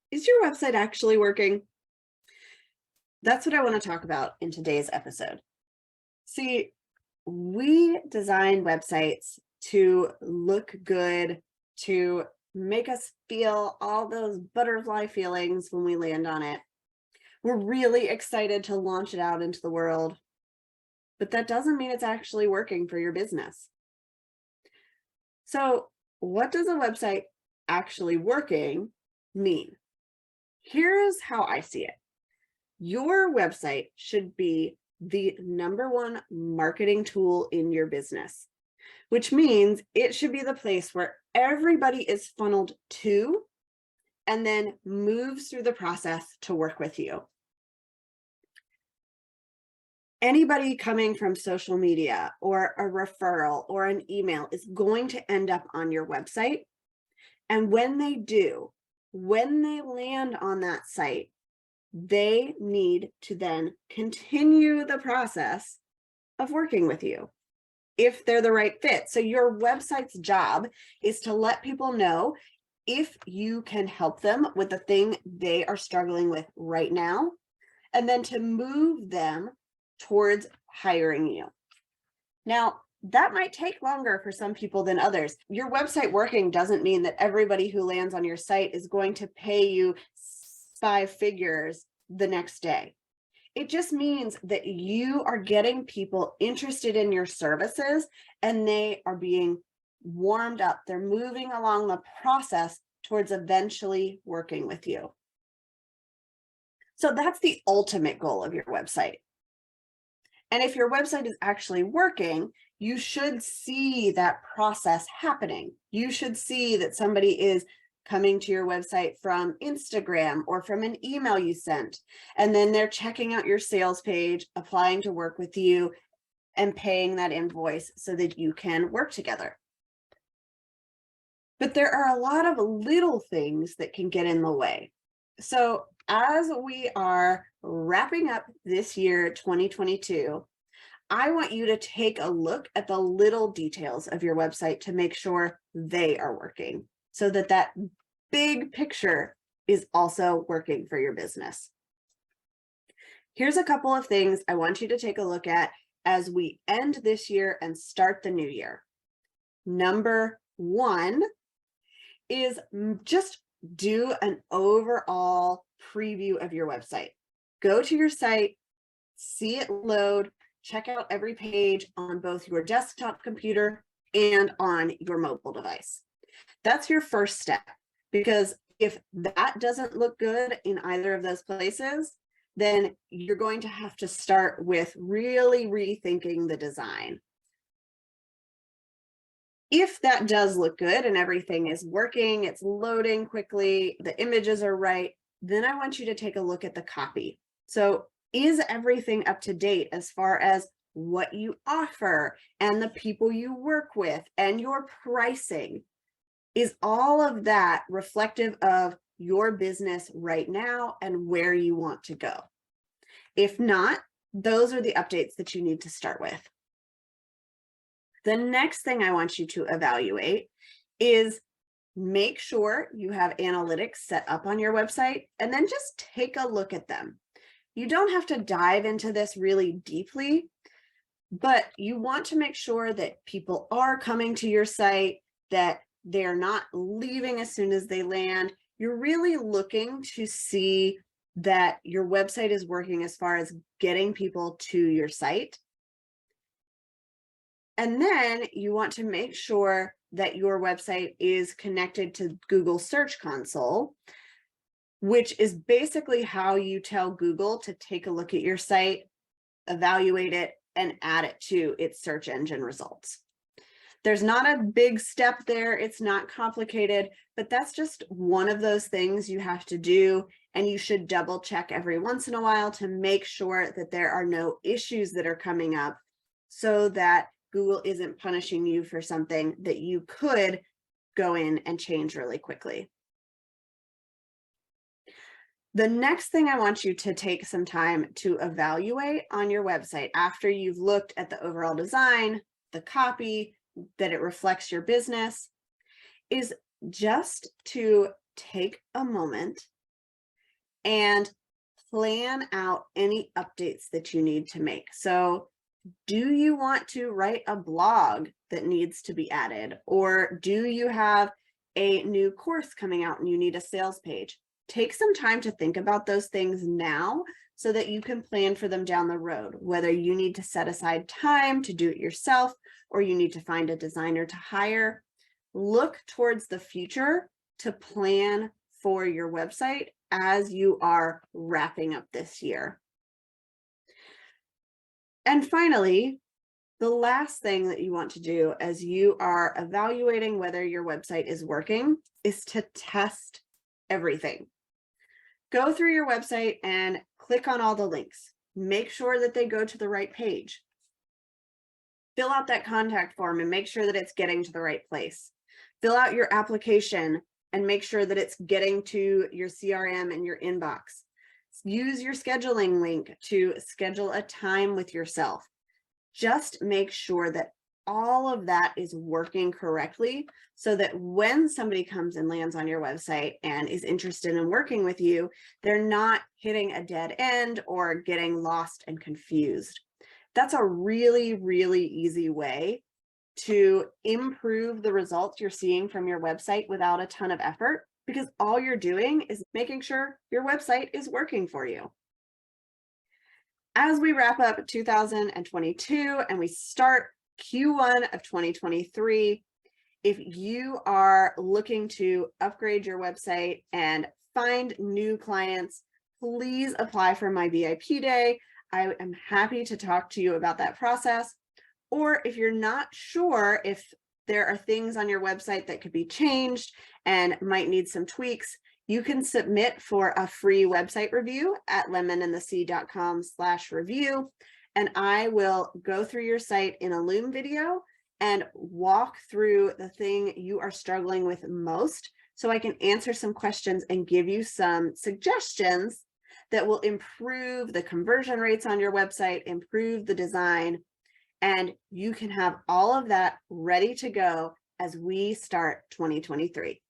Is your website actually working? That's what I want to talk about in today's episode. See, we design websites to look good, to make us feel all those butterfly feelings when we land on it. We're really excited to launch it out into the world, but that doesn't mean it's actually working for your business. So, what does a website actually working mean? Here's how I see it. Your website should be the number one marketing tool in your business, which means it should be the place where everybody is funneled to and then moves through the process to work with you. Anybody coming from social media or a referral or an email is going to end up on your website. And when they do, when they land on that site, they need to then continue the process of working with you if they're the right fit. So your website's job is to let people know if you can help them with the thing they are struggling with right now, and then to move them towards hiring you. Now, that might take longer for some people than others. Your website working doesn't mean that everybody who lands on your site is going to pay you 5 figures the next day. It just means that you are getting people interested in your services and they are being warmed up. They're moving along the process towards eventually working with you. So that's the ultimate goal of your website. And if your website is actually working, you should see that process happening. You should see that somebody is coming to your website from Instagram or from an email you sent, and then they're checking out your sales page, applying to work with you, and paying that invoice so that you can work together. But there are a lot of little things that can get in the way. So as we are wrapping up this year, 2022, I want you to take a look at the little details of your website to make sure they are working so that that big picture is also working for your business. Here's a couple of things I want you to take a look at as we end this year and start the new year. Number one is just do an overall preview of your website. Go to your site, see it load, check out every page on both your desktop computer and on your mobile device. That's your first step, because if that doesn't look good in either of those places, then you're going to have to start with really rethinking the design. If that does look good and everything is working, it's loading quickly, the images are right, then I want you to take a look at the copy. So is everything up to date as far as what you offer and the people you work with and your pricing? Is all of that reflective of your business right now and where you want to go? If not, those are the updates that you need to start with. The next thing I want you to evaluate is make sure you have analytics set up on your website and then just take a look at them. You don't have to dive into this really deeply, but you want to make sure that people are coming to your site, that they're not leaving as soon as they land. You're really looking to see that your website is working as far as getting people to your site. And then you want to make sure that your website is connected to Google Search Console, which is basically how you tell Google to take a look at your site, evaluate it, and add it to its search engine results. There's not a big step there. It's not complicated, but that's just one of those things you have to do. And you should double check every once in a while to make sure that there are no issues that are coming up so that Google isn't punishing you for something that you could go in and change really quickly. The next thing I want you to take some time to evaluate on your website after you've looked at the overall design, the copy, that it reflects your business, is just to take a moment and plan out any updates that you need to make. So do you want to write a blog that needs to be added? Or do you have a new course coming out and you need a sales page? Take some time to think about those things now so that you can plan for them down the road, whether you need to set aside time to do it yourself or you need to find a designer to hire. Look towards the future to plan for your website as you are wrapping up this year. And finally, the last thing that you want to do as you are evaluating whether your website is working is to test everything. Go through your website and click on all the links. Make sure that they go to the right page. Fill out that contact form and make sure that it's getting to the right place. Fill out your application and make sure that it's getting to your CRM and your inbox. Use your scheduling link to schedule a time with yourself. Just make sure that all of that is working correctly so that when somebody comes and lands on your website and is interested in working with you, they're not hitting a dead end or getting lost and confused. That's a really, really easy way to improve the results you're seeing from your website without a ton of effort, because all you're doing is making sure your website is working for you. As we wrap up 2022 and we start Q1 of 2023, if you are looking to upgrade your website and find new clients, please apply for my VIP day. I am happy to talk to you about that process. Or if you're not sure if there are things on your website that could be changed and might need some tweaks, you can submit for a free website review at lemonandthesea.com/review. And I will go through your site in a Loom video and walk through the thing you are struggling with most so I can answer some questions and give you some suggestions that will improve the conversion rates on your website, improve the design, and you can have all of that ready to go as we start 2023.